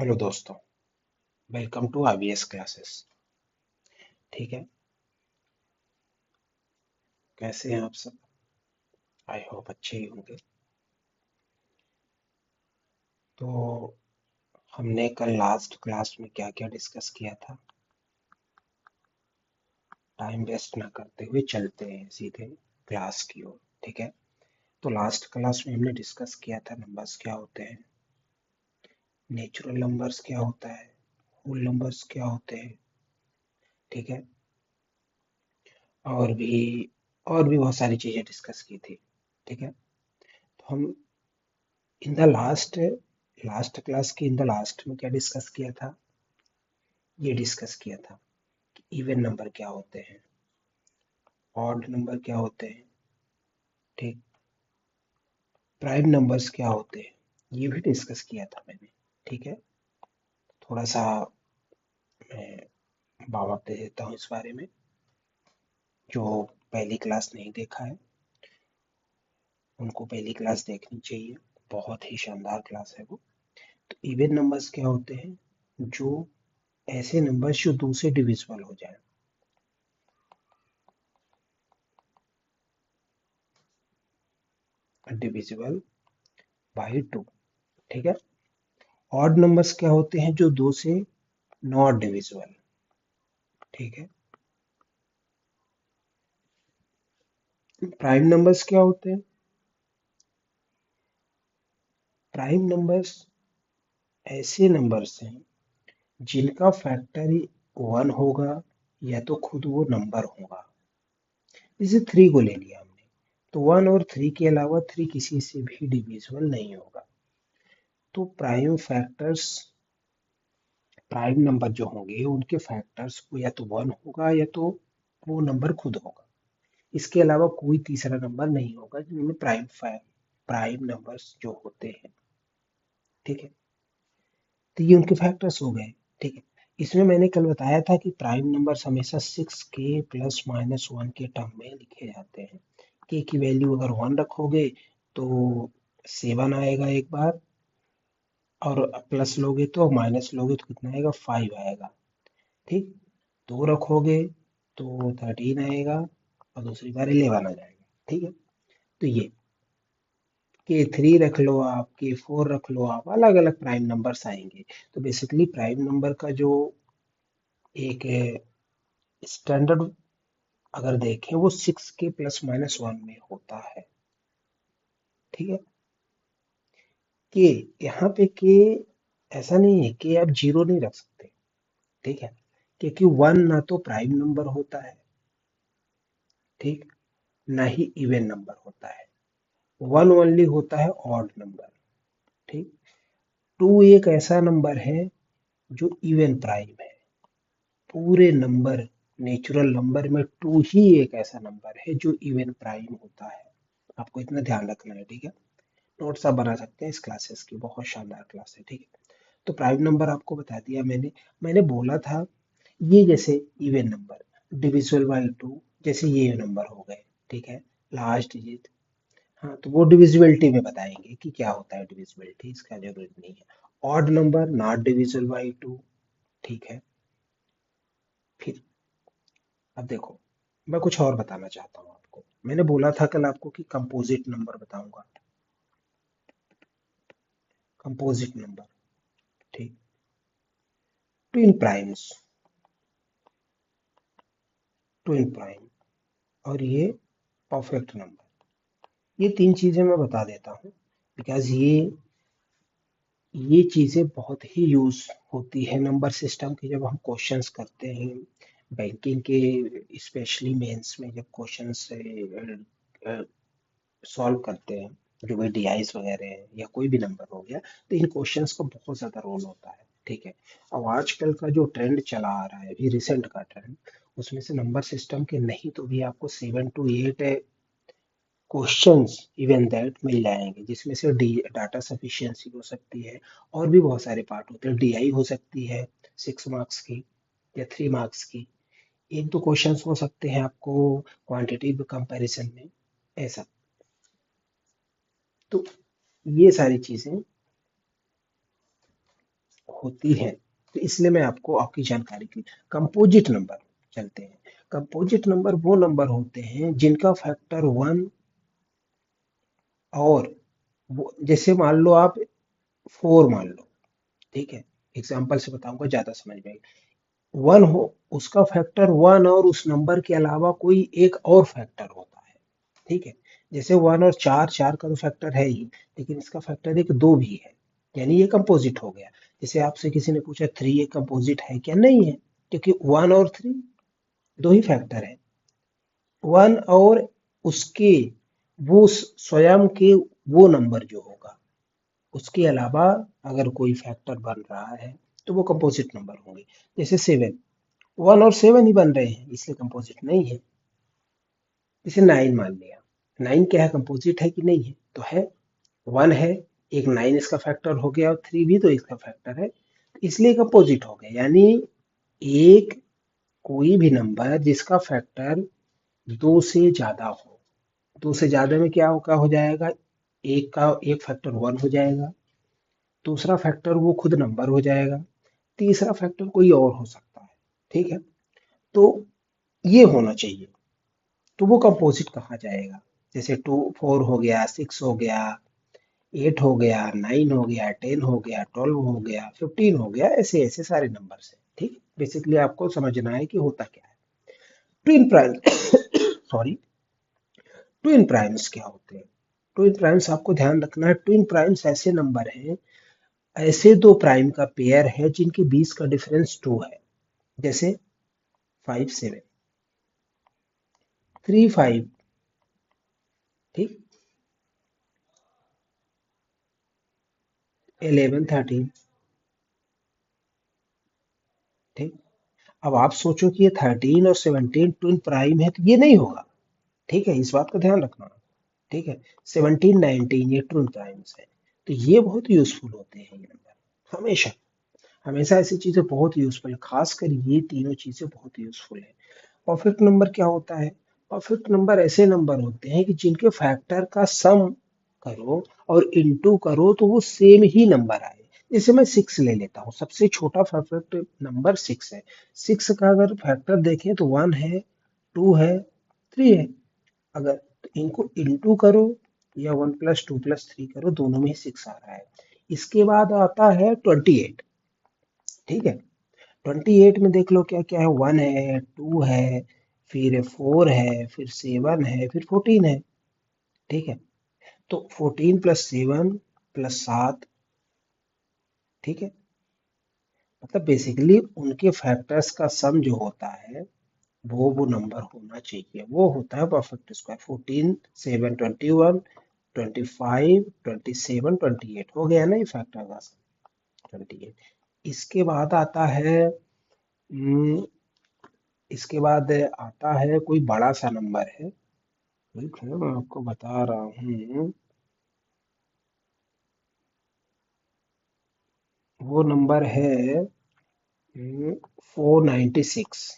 Hello दोस्तों, welcome to IVS classes. ठीक है। कैसे हैं आप सब? आई होप अच्छे ही होंगे। तो हमने कल लास्ट क्लास में क्या क्या डिस्कस किया था? टाइम वेस्ट ना करते हुए चलते हैं सीधे क्लास की ओर। ठीक है। तो लास्ट क्लास में हमने डिस्कस किया था नंबर्स क्या होते हैं, नेचुरल नंबर्स क्या होता है, होल नंबर्स क्या होते हैं। ठीक है। और भी और भी बहुत सारी चीजें डिस्कस की थी। ठीक है। तो हम in the last last class के इन द लास्ट में क्या डिस्कस किया था? ये डिस्कस किया था कि इवन नंबर क्या होते हैं, ऑड नंबर क्या होते हैं। ठीक। प्राइम नंबर्स क्या होते हैं, ये भी डिस्कस किया था मैंने। ठीक है। थोड़ा सा मैं बावप दे देता हूँ इस बारे में। जो पहली क्लास नहीं देखा है उनको पहली क्लास देखनी चाहिए। बहुत ही शानदार क्लास है वो। तो इवन नंबर्स क्या होते हैं? जो ऐसे नंबर्स जो 2 से डिविजिबल हो जाए। Divisible by 2। ठीक है। ऑड नंबर्स क्या होते हैं? जो 2 से नॉट डिविजिबल। ठीक है। प्राइम नंबर्स क्या होते हैं? प्राइम नंबर्स ऐसे नंबर्स हैं जिनका फैक्टर ही 1 होगा या तो खुद वो नंबर होगा। जैसे 3 को ले लिया हमने, तो 1 और 3 के अलावा 3 किसी से भी डिविजिबल नहीं होगा। तो प्राइम नंबर जो होंगे उनके फैक्टर्स को या तो 1 होगा या तो वो नंबर खुद होगा। इसके अलावा कोई तीसरा नंबर नहीं होगा जिनमें प्राइम नंबर्स जो होते हैं। ठीक है। तो ये उनके फैक्टर्स हो गए। ठीक है। इसमें मैंने कल बताया था कि प्राइम नंबर्स हमेशा 6 के प्लस माइनस 1 के टर्म में लिखे जाते हैं। के की वैल्यू अगर 1 रखोगे तो 7 आएगा एक बार, और प्लस लोगे तो माइनस लोगे तो कितना आएगा? 5 आएगा। ठीक। 2 रखोगे तो 13 आएगा, और दूसरी बार 11 आ जाएगा। ठीक है। तो ये के 3 रख लो आप, के 4 रख लो आप, अलग अलग प्राइम नंबर्स आएंगे। तो बेसिकली प्राइम नंबर का जो एक स्टैंडर्ड अगर देखें वो 6 के प्लस माइनस 1 में होता है। ठीक है। के यहाँ पे के ऐसा नहीं है कि आप जीरो नहीं रख सकते। ठीक है। क्योंकि 1 ना तो प्राइम नंबर होता है, ठीक, ना ही इवन नंबर होता है। 1 ओनली होता है ऑड नंबर। ठीक। 2 एक ऐसा नंबर है जो इवन प्राइम है। पूरे नंबर, नेचुरल नंबर में 2 ही एक ऐसा नंबर है जो इवन प्राइम होता है। आपको इतना ध्यान रखना है। ठीक है। नोट्स आप बना सकते हैं इस क्लासेस की, बहुत शानदार क्लास है। ठीक है। तो प्राइम नंबर आपको बता दिया मैंने। मैंने बोला था ये जैसे इवन नंबर डिविजिबल बाई 2, जैसे ये नंबर हो गए। ठीक है। Last digit. हाँ, तो वो डिविजिबिलिटी में बताएंगे कि क्या होता है डिविजिबिलिटी, इसका जरूरत नहीं है। Odd number not divisible by 2। ठीक है। फिर अब देखो, मैं कुछ और बताना चाहता हूँ आपको। मैंने बोला था कल आपको कि कंपोजिट नंबर बताऊंगा। Composite number. ठीक। ट्विन प्राइम्स, ट्विन प्राइम, और ये परफेक्ट नंबर। ये 3 चीजें मैं बता देता हूँ बिकॉज ये चीजें बहुत ही यूज होती है नंबर सिस्टम की जब हम क्वेश्चंस करते हैं बैंकिंग के, स्पेशली मेंस में जब क्वेश्चंस सॉल्व करते हैं, जो भी डीआईस वगैरह है या कोई भी नंबर हो गया, तो इन क्वेश्चंस का बहुत ज्यादा रोल होता है। ठीक है। अब आजकल का जो ट्रेंड चला आ रहा है, अभी रिसेंट का ट्रेंड, उसमें से नंबर सिस्टम के नहीं तो भी आपको 7 to 8 क्वेश्चंस इवन दैट मिल जाएंगे, जिसमें से डाटा सफिशिएंसी हो सकती है, और भी बहुत सारे पार्ट होते हैं। डीआई हो सकती है 6 मार्क्स की या 3 मार्क्स की। एक दो क्वेश्चंस हो सकते हैं आपको क्वांटिटेटिव कंपैरिजन में, ऐसा। तो ये सारी चीजें होती हैं, तो इसलिए मैं आपको आपकी जानकारी की कंपोजिट नंबर चलते हैं। कंपोजिट नंबर वो नंबर होते हैं जिनका फैक्टर वन और वो, जैसे मान लो आप फोर मान लो, ठीक है, एग्जाम्पल से बताऊंगा ज्यादा समझ में आएगा। वन हो, उसका फैक्टर वन और उस नंबर के अलावा कोई एक और फैक्टर होता है, ठीक है। जैसे वन और चार, चार का तो फैक्टर है ही, लेकिन इसका फैक्टर एक दो भी है, यानी ये कंपोजिट हो गया। जैसे आपसे किसी ने पूछा थ्री ये कंपोजिट है क्या, नहीं है, क्योंकि वन और थ्री दो ही फैक्टर है। वन और उसके वो स्वयं के वो नंबर जो होगा, उसके अलावा अगर कोई फैक्टर बन रहा है तो वो कंपोजिट नंबर होंगे। जैसे सेवन, वन और सेवन ही बन रहे हैं, इसलिए कंपोजिट नहीं है। जैसे नाइन मान लिया, नाइन क्या है, कंपोजिट है कि नहीं है, तो है, वन है, एक नाइन इसका फैक्टर हो गया और थ्री भी तो इसका फैक्टर है, इसलिए कंपोजिट हो गया। यानी एक कोई भी नंबर जिसका फैक्टर दो से ज्यादा हो, दो से ज्यादा में क्या होगा, हो जाएगा, एक का एक फैक्टर वन हो जाएगा, दूसरा फैक्टर वो खुद नंबर हो जाएगा, तीसरा फैक्टर कोई और हो सकता है, ठीक है। तो ये होना चाहिए, तो वो कंपोजिट कहा जाएगा। जैसे टू फोर हो गया, सिक्स हो गया, एट हो गया, नाइन हो गया, टेन हो गया, ट्वेल्व हो गया, फिफ्टीन हो गया, ऐसे ऐसे सारे नंबर है, ठीक। बेसिकली आपको समझना है कि होता क्या है। Twin prime sorry, twin primes क्या होते हैं। ट्विन प्राइम्स आपको ध्यान रखना है, ट्विन प्राइम्स ऐसे नंबर हैं, ऐसे दो प्राइम का पेयर है जिनके बीच का डिफरेंस टू है। जैसे फाइव सेवन, थ्री फाइव, ठीक, इलेवन थर्टीन, ठीक। अब आप सोचो कि ये थर्टीन और सेवनटीन ट्विन प्राइम है, तो ये नहीं होगा, ठीक है, इस बात का ध्यान रखना, ठीक है। सेवनटीन नाइनटीन ये ट्विन प्राइम्स है, तो ये बहुत यूजफुल होते हैं ये नंबर, हमेशा, हमेशा ऐसी चीजें बहुत यूजफुल है, खासकर ये तीनों चीजें बहुत यूजफुल है। परफेक्ट नंबर क्या होता है, परफेक्ट नंबर ऐसे नंबर होते हैं कि जिनके फैक्टर का सम करो और इनटू करो तो वो सेम ही नंबर आए। जैसे मैं सिक्स ले लेता हूँ, सबसे छोटा परफेक्ट नंबर सिक्स है। सिक्स का अगर फैक्टर देखें तो वन है, टू है, थ्री है। अगर तो इनको इनटू करो या one plus two plus three करो, दोनों में ही सिक्स आ रहा है। इसके बाद आता है 28, ठीक है। 28 में देख लो क्या क्या है, वन है, टू है, फिर फोर है, फिर सेवन है, फिर 14 है, ठीक है। तो 14 प्लस सेवन प्लस सात, ठीक है। मतलब बेसिकली उनके फैक्टर्स का सम जो होता है वो नंबर होना चाहिए, वो होता है परफेक्ट स्क्वायर। 14 7 21, 25 27 28 हो गया ना, ये फैक्टर का सम 28। इसके बाद आता है, इसके बाद आता है कोई बड़ा सा नंबर है, ठीक है, मैं आपको बता रहा हूँ। वो नंबर है 496,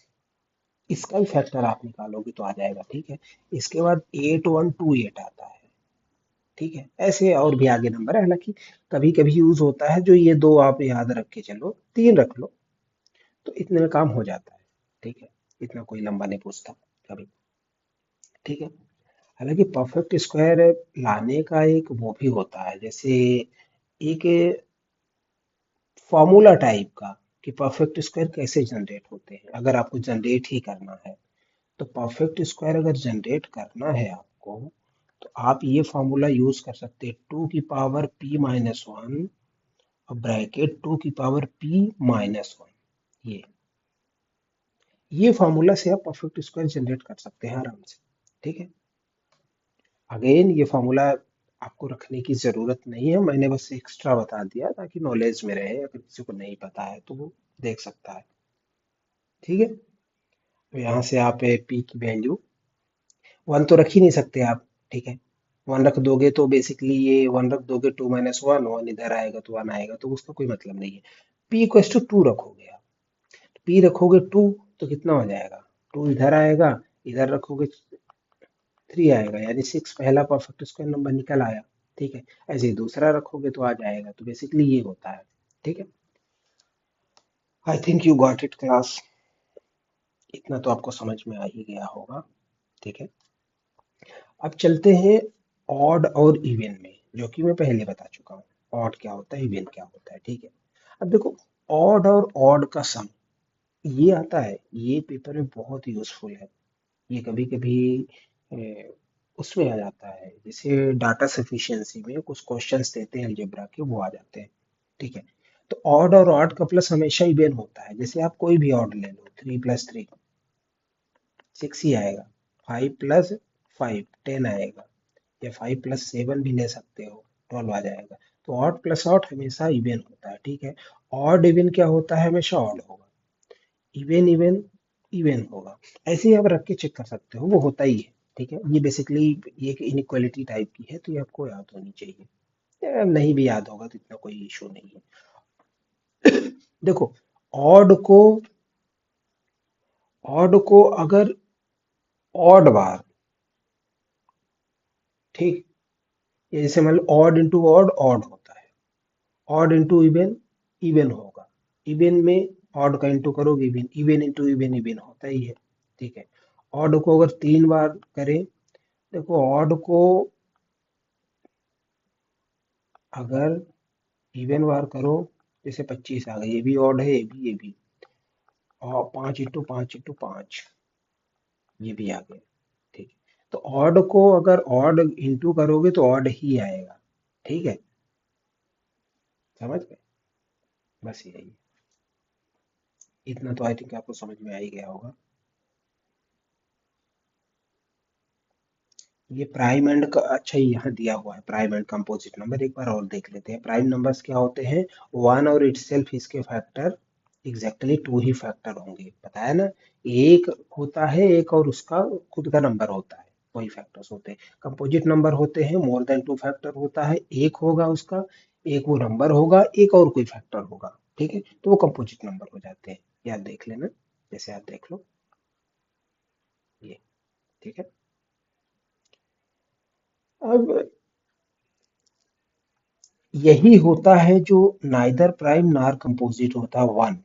इसका भी फैक्टर आप निकालोगे तो आ जाएगा, ठीक है। इसके बाद 8128 आता है, ठीक है। ऐसे और भी आगे नंबर है, हालांकि कभी कभी यूज होता है, जो ये दो आप याद रख के चलो, तीन रख लो, तो इतने में काम हो जाता है, ठीक है। इतना कोई लंबा नहीं पूछता कभी, ठीक है। हालांकि परफेक्ट स्क्वायर लाने का एक वो भी होता है, जैसे एक फॉर्मूला टाइप का, कि परफेक्ट स्क्वायर कैसे जनरेट होते हैं, अगर आपको जनरेट ही करना है। तो परफेक्ट स्क्वायर अगर जनरेट करना है आपको, तो आप ये फॉर्मूला यूज कर सकते हैं, टू की पावर p माइनस वन और ब्रैकेट टू की पावर p माइनस वन। ये फॉर्मूला से आप परफेक्ट स्क्वायर जनरेट कर सकते हैं आराम से, ठीक है। अगेन ये फॉर्मूला आपको रखने की जरूरत नहीं है, मैंने बस एक्स्ट्रा बता दिया ताकि नॉलेज में रहे, अगर किसी को नहीं पता है तो वो देख सकता है, ठीक है। तो यहाँ से आप p की वैल्यू वन तो रख ही नहीं सकते आप, ठीक है। वन रख दोगे तो बेसिकली ये वन रख दोगे, टू माइनस वन, वन इधर आएगा तो वन आएगा, तो उसका कोई मतलब नहीं है। p इक्वल टू टू रखोगे आप, p रखोगे टू तो कितना हो जाएगा, टू इधर आएगा, इधर रखोगे थ्री आएगा, यानी सिक्स पहला परफेक्ट स्क्वायर नंबर निकल आया, ठीक है। ऐसे ही दूसरा रखोगे तो आ जाएगा, तो बेसिकली ये होता है, ठीक है। I think you got it class. इतना तो आपको समझ में आ ही गया होगा। ठीक है, अब चलते हैं ऑड और इवन में, जो कि मैं पहले बता चुका हूँ। ऑड क्या होता है, इवन क्या होता है। ठीक है, अब देखो, ऑड और ऑड का सम ये आता है, ये पेपर में बहुत यूजफुल है। ये कभी कभी उसमें आ जाता है, जैसे डाटा सफिशिएंसी में कुछ क्वेश्चंस देते हैं अलजेब्रा के, वो आ जाते हैं। ठीक है, तो ऑड और ऑड का प्लस हमेशा इवन होता है। जैसे आप कोई भी ऑड ले लो, 3 + 3 6 ही आएगा, 5 + 5 10 आएगा, या 5 + 7 भी ले सकते हो, 12 आ जाएगा। तो ऑड प्लस ऑड हमेशा इवन होता है। ठीक है, ऑड इवन क्या होता है, हमेशा ऑड होगा। इवन इवन इवन होगा। ऐसे ही आप रख के चेक कर सकते हो, वो होता ही है। ठीक है, ये बेसिकली ये एक इनइक्वालिटी टाइप की है, तो ये आपको याद होनी चाहिए। या नहीं भी याद होगा तो इतना कोई इशू नहीं है। देखो, ऑड को ऑड को अगर ऑड बार, ठीक, ये जैसे मान लो ऑड इंटू ऑड ऑड होता है, ऑड इंटू इवन इवन होगा, इवन में ऑड का इंटू करोगे even, even into even even होता ही है। ठीक है, ऑड को अगर 3 बार करें, देखो ऑड को अगर इवन बार करो, जैसे 25 आ गई, ये भी ऑड है, ये भी और 5 × 5 × 5 ये भी आ गया। ठीक है, तो ऑड को अगर ऑड इंटू करोगे तो ऑड ही आएगा। ठीक है, समझ गए, बस यही, इतना तो आई थिंक आपको समझ में आ ही गया होगा। ये प्राइम एंड का अच्छा ही यहाँ दिया हुआ है, प्राइम एंड कंपोजिट नंबर एक बार और देख लेते हैं। प्राइम नंबर्स क्या होते हैं, वन और इटसेल्फ इसके फैक्टर एग्जैक्टली टू ही फैक्टर होंगे, पता है ना। एक होता है एक, और उसका खुद का नंबर होता है, वही फैक्टर्स होते हैं। कंपोजिट नंबर होते हैं मोर देन टू फैक्टर होता है, एक होगा उसका, एक वो नंबर होगा, एक और कोई फैक्टर होगा। ठीक है, तो वो कंपोजिट नंबर हो जाते हैं, याद देख लेना, जैसे आप देख लो ये। ठीक है, अब यही होता है जो नाइदर प्राइम नार कंपोजिट होता, वन।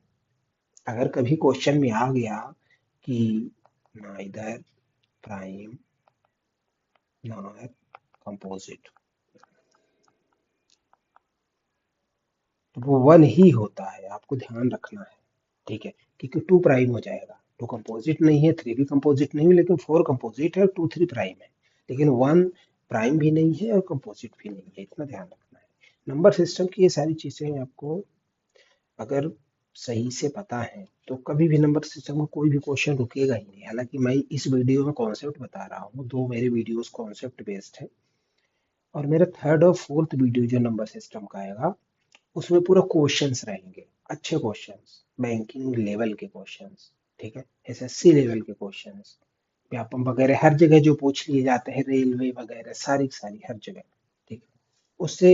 अगर कभी क्वेश्चन में आ गया कि नाइदर प्राइम नार कंपोजिट, तो वो वन ही होता है, आपको ध्यान रखना है। ठीक है, क्योंकि टू प्राइम हो जाएगा, टू कंपोजिट नहीं है, थ्री भी कंपोजिट नहीं है, लेकिन फोर कंपोजिट है, टू थ्री प्राइम है। लेकिन वन प्राइम भी नहीं है और कंपोजिट भी नहीं है, इतना ध्यान रखना है। नंबर सिस्टम की ये सारी चीजें आपको अगर सही से पता है, तो कभी भी नंबर सिस्टम में कोई भी क्वेश्चन रुकेगा ही नहीं। हालांकि मैं इस वीडियो में कॉन्सेप्ट बता रहा हूँ, दो मेरे वीडियोस कॉन्सेप्ट बेस्ड है, और मेरा थर्ड और फोर्थ वीडियो जो नंबर सिस्टम का आएगा, उसमें पूरा क्वेश्चंस रहेंगे, अच्छे क्वेश्चंस, बैंकिंग लेवल के क्वेश्चंस। ठीक है, एसएससी लेवल के क्वेश्चंस, व्यापम वगैरह हर जगह जो पूछ लिए जाते हैं, रेलवे वगैरह सारी सारी हर जगह। ठीक है, उससे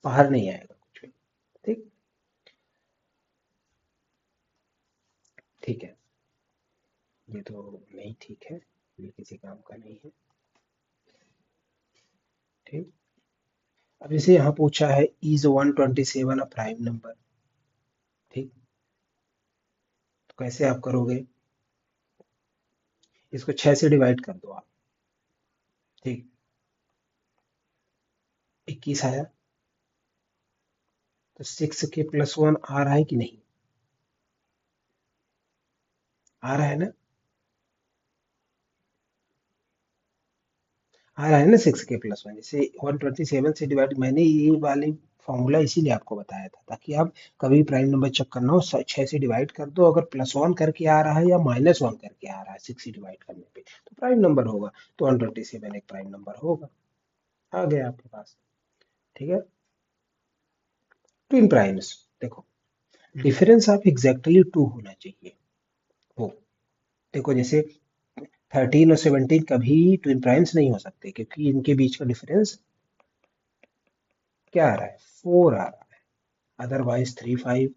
बाहर नहीं आएगा कुछ भी। ठीक, ठीक है, ये तो नहीं ठीक है, ये किसी काम का नहीं है। ठीक, अब जैसे यहाँ पूछा है, इज 127 अ प्राइम नंबर। ठीक, तो कैसे आप करोगे, इसको 6 से डिवाइड कर दो आप। ठीक, 21 आया, तो 6 के +1 आ रहा है कि नहीं, आ रहा है ना, आ रहा है ना, 6 के +1, जैसे 127 से डिवाइड, मैंने ये वाली फॉर्मूला इसीलिए आपको बताया था, ताकि आप कभी प्राइम नंबर चेक करना हो, 6 से डिवाइड कर दो, अगर +1 करके आ रहा है या -1 करके आ रहा है 6 से डिवाइड करने पे, तो प्राइम नंबर होगा। तो 127 एक प्राइम नंबर होगा, आ गया आपके पास। ठीक है, ट्विन प्राइम्स, देखो डिफरेंस आप एग्जैक्टली टू होना चाहिए, वो, देखो जैसे 13 और 17 कभी ट्विन प्राइम्स नहीं हो सकते, क्योंकि इनके बीच का डिफरेंस क्या आ रहा है, 4 आ रहा है। अदरवाइज 3 5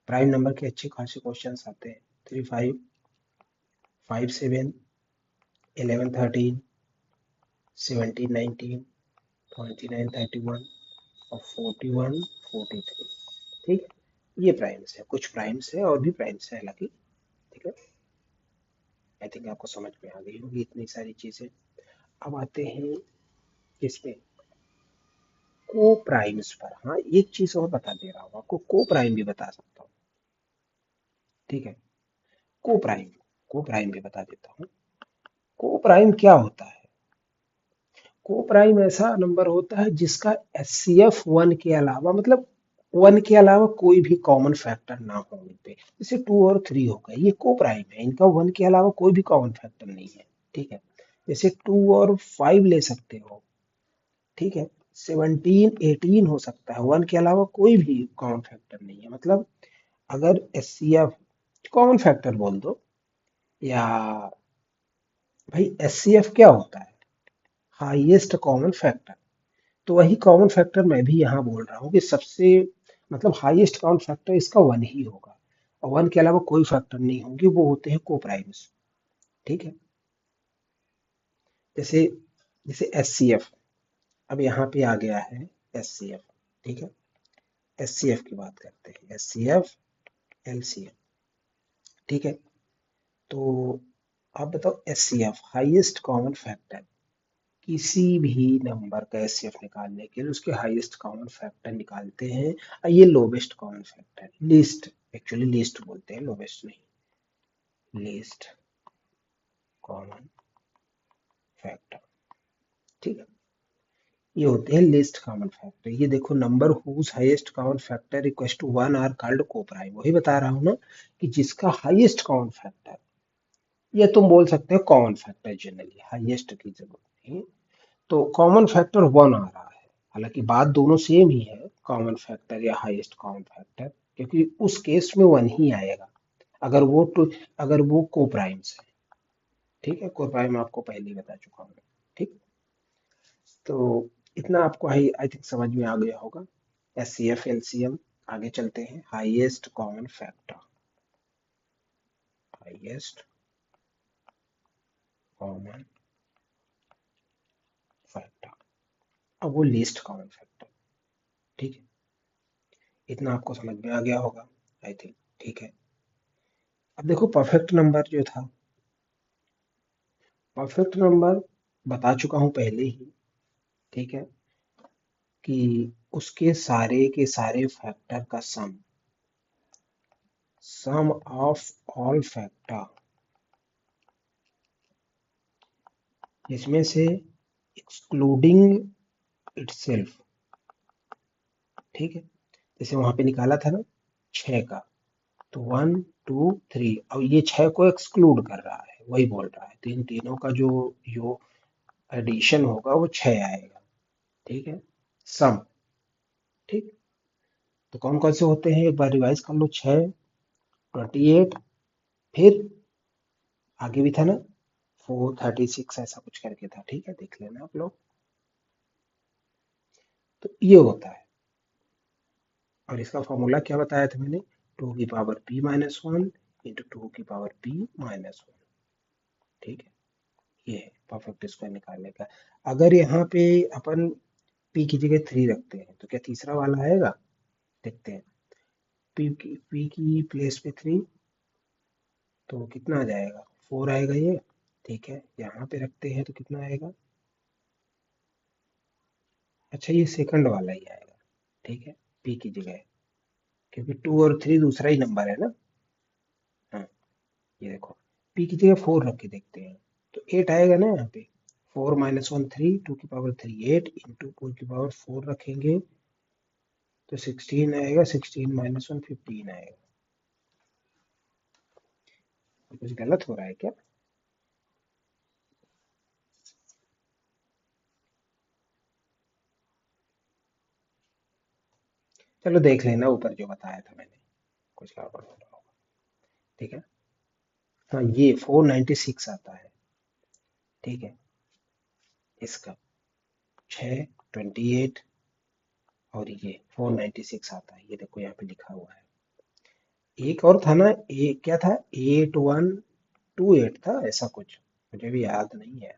प्राइम नंबर के अच्छे खासे क्वेश्चन आते हैं, 3 5 5 7 11 13 17 19 29 31 और 41 43। ठीक है, ये प्राइम्स है, कुछ प्राइम्स है और भी प्राइम्स है हालांकि। ठीक है, आई थिंक आपको समझ में आ गई होगी इतनी सारी चीजें। अब आते हैं इसमें को प्राइम्स पर। हाँ, एक चीज और बता दे रहा हूँ आपको, को प्राइम भी बता सकता हूँ। ठीक है, को प्राइम, को प्राइम भी बता देता हूँ। को प्राइम क्या होता है? को प्राइम ऐसा नंबर होता है जिसका एचसीएफ वन के अलावा, मतलब वन के अलावा कोई भी कॉमन फैक्टर ना हो उन पे। जैसे टू और थ्री हो गए, ये को प्राइम है, इनका वन के अलावा कोई भी कॉमन फैक्टर नहीं है। ठीक है, जैसे टू और फाइव ले सकते हो। ठीक है, 17 18 हो सकता है, वन के अलावा कोई भी कॉमन फैक्टर नहीं है। मतलब अगर एचसीएफ कॉमन फैक्टर बोल दो, या भाई एचसीएफ क्या होता है? Highest common factor. तो वही कॉमन फैक्टर मैं भी यहाँ बोल रहा हूँ कि सबसे, मतलब हाईएस्ट कॉमन फैक्टर इसका वन ही होगा, और वन के अलावा कोई फैक्टर नहीं होंगे, वो होते हैं कोप्राइम्स। ठीक है, जैसे जैसे एचसीएफ, अब यहाँ पे आ गया है एचसीएफ। ठीक है, एचसीएफ की बात करते हैं, एचसीएफ एलसीएफ। ठीक है, तो आप बताओ एचसीएफ हाईएस्ट कॉमन फैक्टर, किसी भी नंबर का एचसीएफ निकालने के लिए उसके हाईएस्ट कॉमन फैक्टर निकालते हैं, और ये lowest common factor, least, actually least बोलते हैं, लोवेस्ट नहीं, लीस्ट कॉमन फैक्टर। ठीक है, ये होते हैं लीस्ट कॉमन फैक्टर। ये देखो, number whose highest common factor equals to one are called coprime. वही बता रहा हूँ ना, कि जिसका हाईएस्ट कॉमन फैक्टर, या तुम बोल सकते हो कॉमन फैक्टर, जनरली हाईएस्ट की जरूरत नहीं। तो कॉमन फैक्टर वन आ रहा है, हालांकि बात दोनों सेम ही है, कॉमन फैक्टर या हाईएस्ट कॉमन फैक्टर, क्योंकि उस केस में वन ही आएगा अगर वो टू, अगर वो कोप्राइम्स है। ठीक है, कोप्राइम आपको पहले ही बता चुका हूँ। ठीक, तो इतना आपको आई थिंक समझ में आ गया होगा। H C F LCM. आगे चलते हैं, highest common factor, highest common factor, अब वो लीस्ट कॉमन फैक्टर। ठीक है, इतना आपको समझ में आ गया होगा आई थिंक। ठीक है, अब देखो परफेक्ट नंबर जो था, परफेक्ट नंबर बता चुका हूं पहले ही। ठीक है, कि उसके सारे के सारे फैक्टर का सम ऑफ ऑल फैक्टर, जिसमें से एक्सक्लूडिंग इटसेल्फ। ठीक है, जैसे वहां पे निकाला था ना छह का, तो वन टू थ्री, अब ये छह को एक्सक्लूड कर रहा है, वही बोल रहा है, तो इन तीनों का जो जो एडिशन होगा वो छह आएगा। ठीक है, सम। ठीक, तो कौन कौन से होते हैं एक बार रिवाइज कर लो, छह, 28, फिर आगे भी था ना 436, ऐसा कुछ करके था। ठीक है, देख लेना आप लोग। तो ये होता है, और इसका फॉर्मूला क्या बताया था मैंने, टू की power p minus one into two की पावर p माइनस वन। ठीक है, ये है परफेक्ट स्क्वायर निकालने का। अगर यहाँ पे अपन p की जगह थ्री रखते हैं तो क्या तीसरा वाला आएगा? देखते हैं, p की प्लेस पे थ्री, तो कितना आ जाएगा, फोर आएगा ये। ठीक है, यहाँ पे रखते हैं तो कितना आएगा, अच्छा ये सेकंड वाला ही आएगा। ठीक है, p की जगह, क्योंकि टू और थ्री दूसरा ही नंबर है ना। हाँ, ये देखो, p की जगह फोर रख के देखते हैं, तो एट आएगा ना यहाँ पे। Four minus one three, two की power three eight, into two की पावर फोर रखेंगे तो 16 आएगा, 16 माइनस वन 15 आएगा। कुछ गलत हो रहा है क्या? चलो देख लेना, ऊपर जो बताया था मैंने, कुछ गड़बड़ हो रहा होगा। ठीक है, हाँ ये 496 आता है। ठीक है, इसका छः, 28, और ये 496 आता है, ये देखो यहाँ पे लिखा हुआ है। एक और था ना, एक क्या था, 8128 था ऐसा कुछ, मुझे भी याद नहीं है,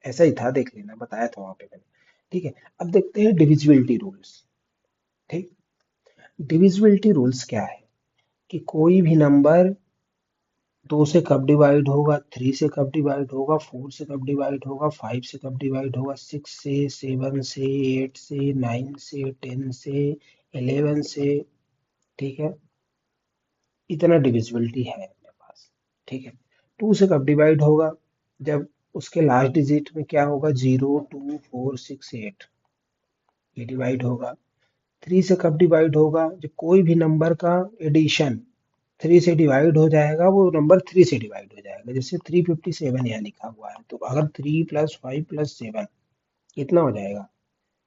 ऐसा ही था, देख लेना, बताया था वहां पे मैंने। ठीक है, अब देखते हैं डिविजिबिलिटी रूल्स। ठीक, डिविजिबिलिटी रूल्स क्या है कि कोई भी नंबर 2 से कब डिवाइड होगा, 3 से कब डिवाइड होगा, 4 से कब डिवाइड होगा, 5 से कब डिवाइड होगा, 6 से, 7 से, 8 से, 9 से, 10 से, 11 से, ठीक है। इतना डिविजिबिलिटी है अपने पास, ठीक है। 2 से कब डिवाइड होगा, जब उसके लास्ट डिजिट में क्या होगा, 0 2 4 6 8, ये डिवाइड होगा। 3 से कब डिवाइड होगा, जब कोई भी नंबर का एडिशन 3 से डिवाइड हो जाएगा, वो नंबर 3 से डिवाइड हो जाएगा। जैसे 357 यहाँ लिखा हुआ है, तो अगर 3 + 5 + 7 कितना हो जाएगा,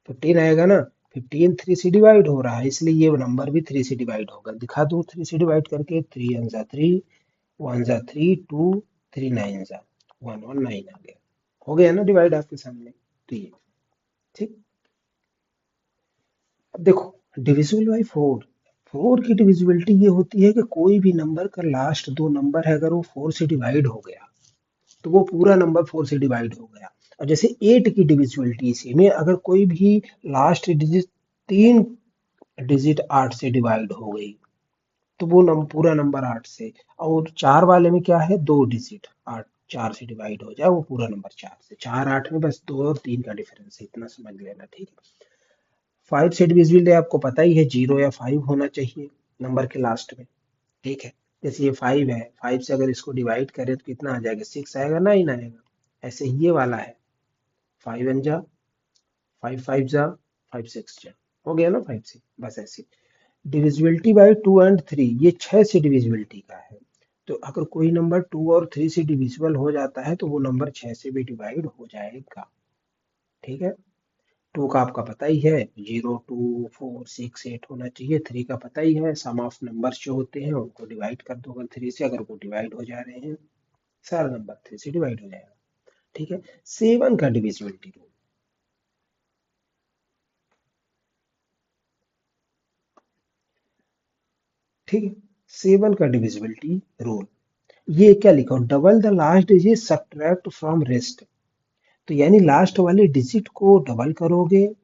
15 आएगा ना। 15 3 से डिवाइड हो रहा है, इसलिए ये नंबर भी 3 से डिवाइड होगा। दिखा दूं 3 से डिवाइड करके, 3 × 3 1 × 3 2 3 9 × 1 1 9 आ गया। हो गया ना डिवाइड आपके सामने, तो ये ठीक। अब देखो, डिविजिबल बाई 4, 4 की डिविजिबिलिटी ये होती है कि कोई भी नंबर का लास्ट दो नंबर है, अगर वो 4 से डिवाइड हो गया तो वो पूरा नंबर 4 से डिवाइड हो गया। और जैसे 8 की डिविजिबिलिटी इसी में, अगर कोई भी लास्ट डिजिट 3 डिजिट 8 से डिवाइड हो गई तो वो पूरा नंबर 8 से। और 4 वाले में क्या है, 2 डिजिट 8 4 से डिवाइड हो जाए, वो पूरा नंबर 4 से। 4 8 में बस 2 और 3 का डिफरेंस है, इतना समझ लेना, ठीक है। 5 से डिविजिबल आपको पता ही है, 0 या 5 होना चाहिए नंबर के लास्ट में, ठीक है। जैसे ये 5 है, 5 से अगर इसको डिवाइड करें तो कितना आ जाएगा, 6 आएगा, 9 आएगा। ऐसे ही ये वाला है, 5 1 जा, 5 5 जा, 5 6 जा, हो गया ना 5 से। बस ऐसे डिविजिबिलिटी बाय 2 एंड 3, ये 6 से डिविजिबिलिटी का है। तो अगर कोई नंबर 2 और 3 से डिविजिबल हो जाता है तो वो नंबर 6 से भी डिवाइड हो जाएगा, ठीक है। 2 का आपका पता ही है, 0 2 4 6 8 होना चाहिए। 3 का पता ही है, सम ऑफ नंबर्स जो होते हैं उनको डिवाइड कर दो अगर 3 से, अगर वो डिवाइड हो जा रहे हैं, सारा नंबर 3 से डिवाइड हो जाएगा, ठीक है। 7 का डिविजिबिलिटी रूल, ठीक है। 7 का डिविजिबिलिटी रूल, ये क्या लिखा हो, double the last digit subtract from rest. तो यानी लास्ट वाले डिजिट को डबल करोगे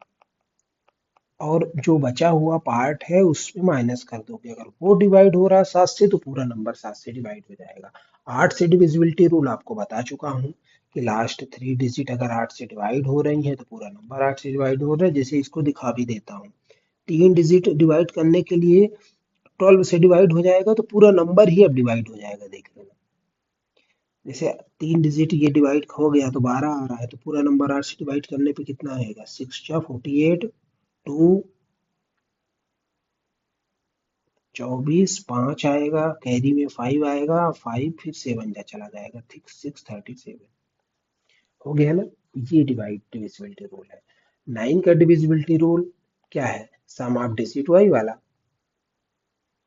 और जो बचा हुआ पार्ट है उसमें माइनस कर दोगे। अगर वो डिवाइड हो रहा है 7 से, तो पूरा नंबर 7 से डिवाइड हो जाएगा। 8 से डिविजिबिलिटी रूल आपको बता चुका हूँ कि लास्ट 3 डिजिट अगर 8 से डिवाइड हो रही हैं तो पूरा नंबर 8 से डिवाइड हो रहा है। जैसे इसको दिखा भी देता हूँ, 3 डिजिट डिवाइड करने के लिए 12 से डिवाइड हो जाएगा तो पूरा नंबर ही अब डिवाइड हो जाएगा, देख लेना। जैसे 3 डिजिट ये डिवाइड हो गया तो 12 आ रहा है, तो पूरा नंबर 8 से डिवाइड करने पे कितना आएगा, 6 × 48 2 24 5 आएगा, कैरी में 5 आएगा, 5 फिर 7 जा चला जाएगा, ठीक 6 37 हो गया ना। ये डिविजिबिलिटी रूल है। 9 का डिविजिबिलिटी रूल क्या है, सम ऑफ डिजिट वही वाला,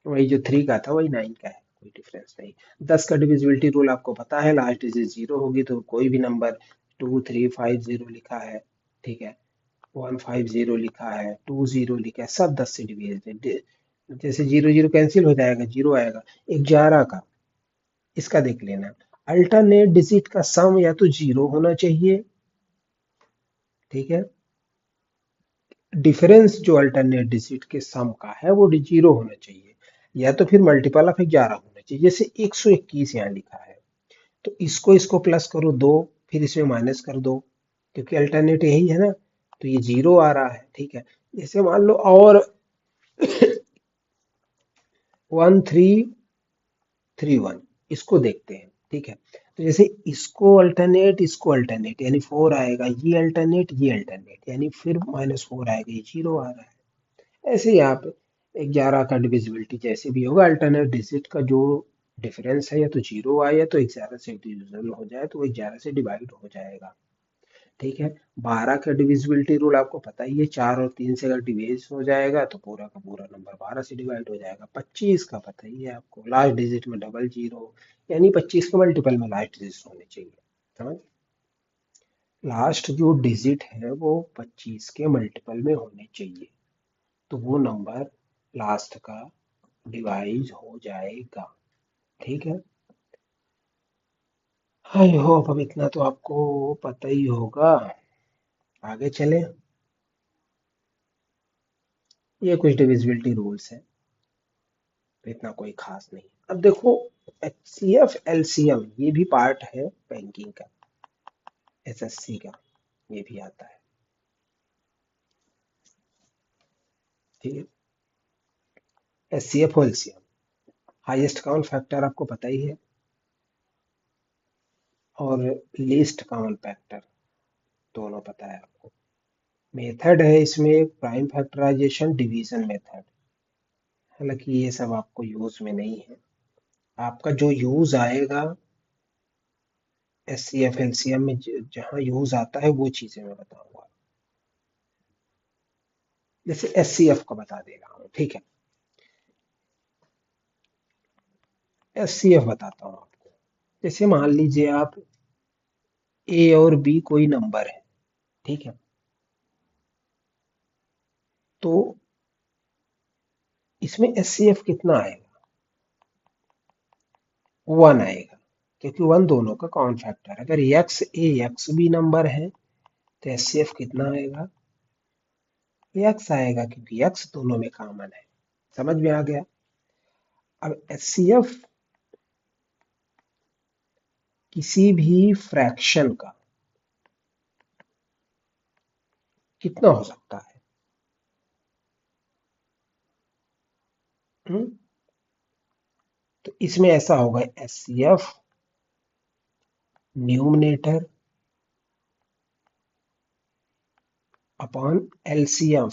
वही जो 3 का था वही 9 का है, कोई डिफरेंस नहीं। 10 का डिविजिबिलिटी रूल आपको पता है, लास्ट डिजिट 0 होगी तो कोई भी नंबर 2 3 5 0 लिखा है, ठीक है, 1 5 0 लिखा है, 2 0 लिखा है, सब 10 से डिविजिबल। जैसे 0 0 कैंसिल हो जाएगा, 0 आएगा। 11 का, इसका देख लेना, अल्टरनेट डिजिट का सम या तो 0 होना चाहिए, ठीक है। डिफरेंस जो अल्टरनेट डिजिट के सम का है वो 0 होना चाहिए, या तो फिर मल्टीपल ऑफ 11 होना चाहिए। जैसे 121 यहाँ लिखा है, तो इसको इसको प्लस करो 2, फिर इसमें माइनस कर दो, क्योंकि अल्टरनेट यही है ना, तो ये 0 आ रहा है, ठीक है। जैसे मान लो और 1331, इसको देखते हैं, ठीक है। तो जैसे इसको अल्टरनेट यानी 4 आएगा, ये अल्टरनेट यानी फिर -4 आएगा, ये 0 आ रहा है। ऐसे ही यहाँ पे 11 का डिविजिबिलिटी जैसे भी होगा, अल्टरनेट डिजिट का जो डिफरेंस है या तो 0 आए या तो 11 से डिविजिबल हो जाए, तो वो 11 से डिवाइड हो जाएगा, ठीक है। 12 का डिविजिबिलिटी रूल आपको पता ही है, 4 और 3 से अगर डिवाइड हो जाएगा तो पूरा का पूरा नंबर 12 से डिवाइड हो जाएगा। 25 का पता ही है आपको, लास्ट डिजिट में डबल जीरो, यानी 25 के मल्टीपल में लास्ट डिजिट होने चाहिए, समझ। लास्ट जो डिजिट है वो 25 के मल्टीपल में होने चाहिए, तो वो नंबर लास्ट का डिवाइड हो जाएगा, ठीक है। आई होप अब इतना तो आपको पता ही होगा। आगे चले, ये कुछ डिविजिबिलिटी रूल्स है। तो इतना कोई खास नहीं। अब देखो HCF LCM ये भी पार्ट है बैंकिंग का, SSC का, ये भी आता है। ठीक है, HCF और LCM, हाईएस्ट कॉमन फैक्टर आपको पता ही है, और लीस्ट कॉमन फैक्टर दोनों पता है आपको। मेथड है इसमें प्राइम फैक्टराइजेशन, डिवीजन मेथड। हालांकि ये सब आपको यूज में नहीं है, आपका जो यूज आएगा SCF LCM में, जहां यूज आता है वो चीजें मैं बताऊंगा। जैसे SCF का बता दे रहा हूँ, ठीक है, SCF बताता हूँ आपको। जैसे मान लीजिए आप A और B कोई नंबर है, ठीक है, तो इसमें SCF कितना आएगा? 1 आएगा, क्योंकि 1 दोनों का कॉमन फैक्टर है। अगर x नंबर है तो SCF कितना आएगा? x आएगा, क्योंकि x दोनों में कॉमन है। समझ में आ गया? अब HCF किसी भी फ्रैक्शन का कितना हो सकता है? हम्म? तो इसमें ऐसा होगा, HCF numerator upon LCM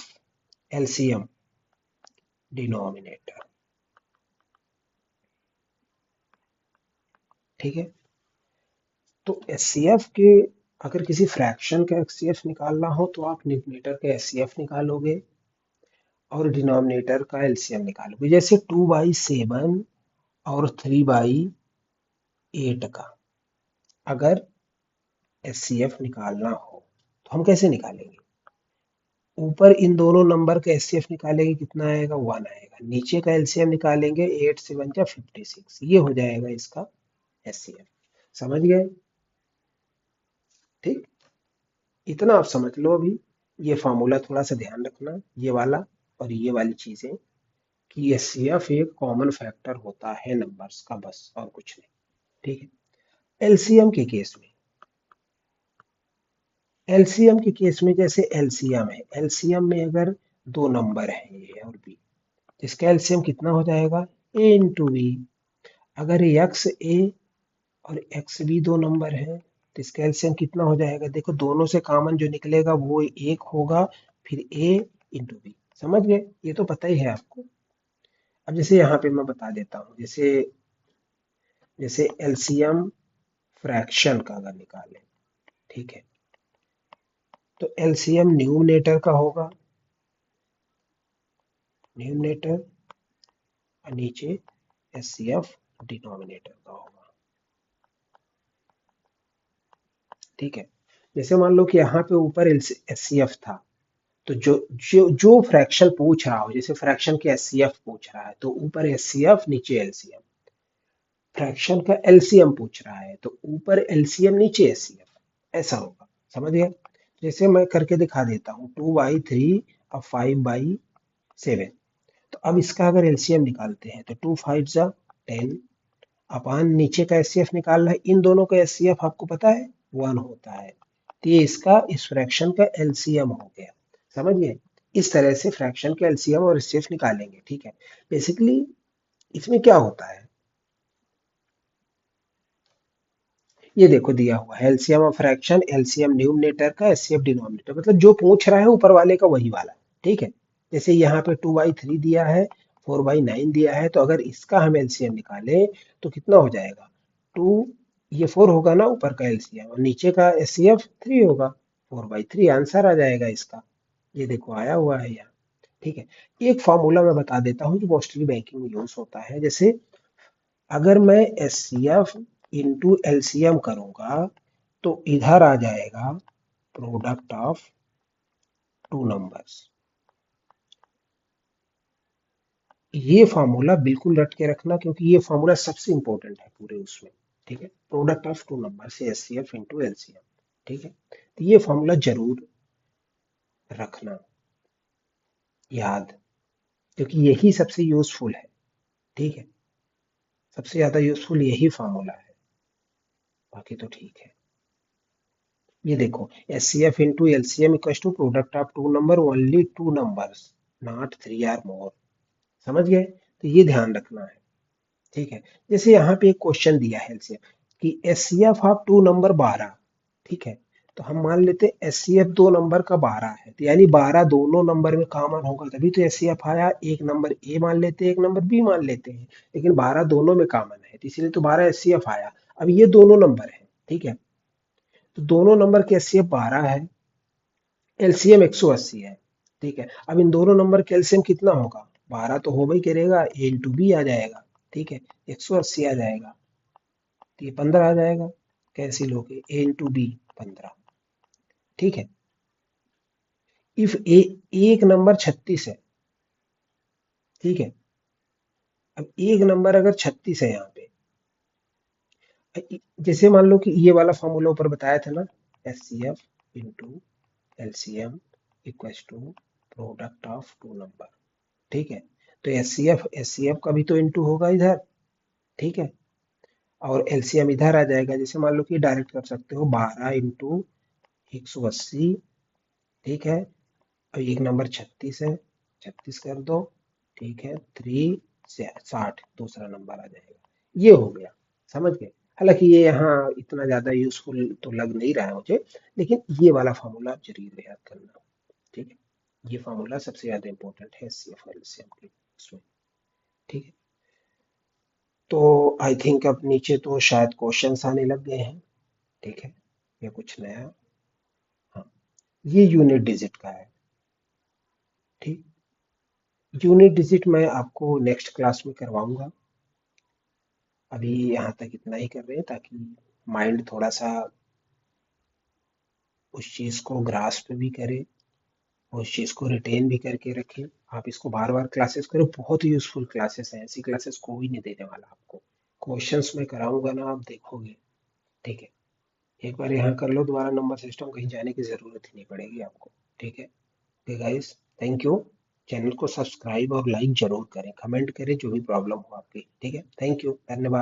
denominator. ठीक है, तो HCF के, अगर किसी फ्रैक्शन का HCF निकालना हो तो आप न्यूमरेटर का HCF निकालोगे और डिनोमिनेटर का LCM निकालोगे। जैसे 2/7 और 3/8 का अगर HCF निकालना हो तो हम कैसे निकालेंगे? ऊपर इन दोनों नंबर का HCF निकालेंगे, कितना आएगा? 1 आएगा। नीचे का LCM निकालेंगे, 8 7 जा 56, ये हो जाएगा इसका HCF। समझ गए? ठीक, इतना आप समझ लो अभी। ये फार्मूला थोड़ा सा ध्यान रखना, ये वाला और ये वाली चीजें, कि HCF एक कॉमन फैक्टर होता है नंबर्स का, बस और कुछ नहीं। ठीक है, LCM के केस में, LCM के केस में जैसे LCM है, LCM में अगर दो नंबर हैं A और B, इसका LCM कितना हो जाएगा? A into B. अगर XA और XB दो नंबर है तो इसका एलसीएम कितना हो जाएगा? देखो दोनों से कॉमन जो निकलेगा वो एक होगा, फिर A इंटू बी। समझ गए? ये तो पता ही है आपको। अब जैसे यहाँ पे मैं बता देता हूँ, जैसे जैसे एलसीएम फ्रैक्शन का अगर निकालें, ठीक है, तो एलसीएम न्यूमरेटर का होगा, न्यूमरेटर, और नीचे एचसीएफ डिनोमिनेटर का होगा। ठीक है, जैसे मान लो कि यहाँ पे ऊपर एचसीएफ था, तो जो जो जो फ्रैक्शन पूछ रहा हो, जैसे फ्रैक्शन के एचसीएफ पूछ रहा है तो ऊपर एचसीएफ नीचे एलसीएम। फ्रैक्शन का एलसीएम पूछ रहा है तो ऊपर एलसीएम नीचे एचसीएफ, ऐसा होगा। समझ गए? जैसे मैं करके दिखा देता हूँ, 2/3 और 5/7। तो अब इसका अगर एलसीएम निकालते हैं तो 2 5 जा 10, अपान नीचे का एचसीएफ निकालना है। इन दोनों का एचसीएफ आपको पता है 1 होता है, तो ये इसका इस फ्रैक्शन का एलसीएम हो गया। समझ गए? इस तरह से फ्रैक्शन के एलसीएम और एचसीएफ निकालेंगे। ठीक है, बेसिकली इसमें क्या होता है, ये देखो दिया हुआ है, LCM of fraction, LCM numerator का, एचसीएफ डिनोमिनेटर, मतलब जो पूछ रहा है ऊपर वाले का वही वाला। ठीक है, जैसे यहाँ पे 2/3 दिया है, 4/9 दिया है, तो अगर इसका हम एलसीएम निकालें तो कितना हो जाएगा? 2, ये 4 होगा ना ऊपर का एलसीएम, और नीचे का एचसीएफ 3 होगा, 4/3 आंसर आ जाएगा इसका। ये देखो आया हुआ है यहाँ। ठीक है, एक फॉर्मूला मैं बता देता हूँ जो मोस्टली बैंकिंग में यूज होता है। जैसे अगर मैं एचसीएफ इंटू एलसीएम करूंगा तो इधर आ जाएगा प्रोडक्ट ऑफ टू नंबर्स। ये फॉर्मूला बिल्कुल रट के रखना, क्योंकि ये फॉर्मूला सबसे इंपॉर्टेंट है पूरे उसमें। ठीक है, प्रोडक्ट ऑफ टू नंबर से एचसीएफ इंटू एलसीएम। ठीक है, तो ये फॉर्मूला जरूर रखना याद, क्योंकि यही सबसे यूजफुल है। ठीक है, सबसे ज्यादा यूजफुल यही फार्मूला है, बाकी तो ठीक है। ये देखो, H C F into LCM equal to product of two number, only two numbers, not three or more. समझ गए? तो ये ध्यान रखना है। ठीक है, जैसे यहाँ पे एक क्वेश्चन दिया है एलसीएम कि H C F of two number 12। ठीक है, तो हम मान लेते हैं एच सी एफ दो नंबर का 12 है, तो यानी 12 दोनों नंबर में कॉमन होगा तभी तो एच सी एफ आया। एक नंबर ए मान लेते हैं, एक नंबर बी मान लेते हैं, लेकिन 12 दोनों में कॉमन है, तो इसलिए तो 12 एच सी एफ आया। अब ये दोनों नंबर है, ठीक है, तो दोनों नंबर के एच सी एफ 12 है, एलसीएम 180 है। ठीक है, अब इन दोनों नंबर का एलसीएम कितना होगा? 12 तो हो ही करेगा, ए इंटू बी आ जाएगा। ठीक है, 180 आ जाएगा, तो ये 15 आ जाएगा। कैंसिल हो गए, ए इंटू बी 15। ठीक है, इफ ए, एक नंबर 36 है। ठीक है, अब एक नंबर अगर 36 है यहाँ पे, जैसे मान लो कि ये वाला फॉर्मूला ऊपर बताया था ना, H C F into LCM equals to product of two number. ठीक है, तो एच सी एफ का भी तो इंटू होगा इधर। ठीक है, और एलसीएम इधर आ जाएगा, जैसे मान लो कि डायरेक्ट कर सकते हो 12 इंटू 180। ठीक है, और एक नंबर 36 है, 36 कर दो। ठीक है, 360 दूसरा नंबर आ जाएगा। ये हो गया, समझ गए? हालांकि ये यहाँ इतना ज्यादा यूजफुल तो लग नहीं रहा है मुझे, लेकिन ये वाला फॉर्मूला आप जरूर याद करना। ठीक है, ये फॉर्मूला सबसे ज्यादा इंपॉर्टेंट है सी एफ एलसीएम के उसमें। ठीक है, तो आई थिंक अब नीचे तो शायद क्वेश्चंस आने लग गए हैं। ठीक है, ये कुछ नया। हाँ, ये यूनिट डिजिट का है। ठीक, यूनिट डिजिट मैं आपको नेक्स्ट क्लास में करवाऊंगा। अभी यहाँ तक इतना ही कर रहे हैं ताकि माइंड थोड़ा सा उस चीज को ग्रास्प भी करे, उस चीज को रिटेन भी करके रखे। आप इसको बार बार क्लासेस करो, बहुत यूजफुल क्लासेस हैं, ऐसी क्लासेस कोई नहीं देने वाला आपको। क्वेश्चंस मैं कराऊंगा ना, आप देखोगे। ठीक है, एक बार यहाँ कर लो, दोबारा नंबर सिस्टम कहीं जाने की जरूरत ही नहीं पड़ेगी आपको। ठीक है, okay guys, thank you. Channel को सब्सक्राइब और लाइक जरूर करें, कमेंट करें जो भी प्रॉब्लम हो आपकी। ठीक है, थैंक यू, धन्यवाद।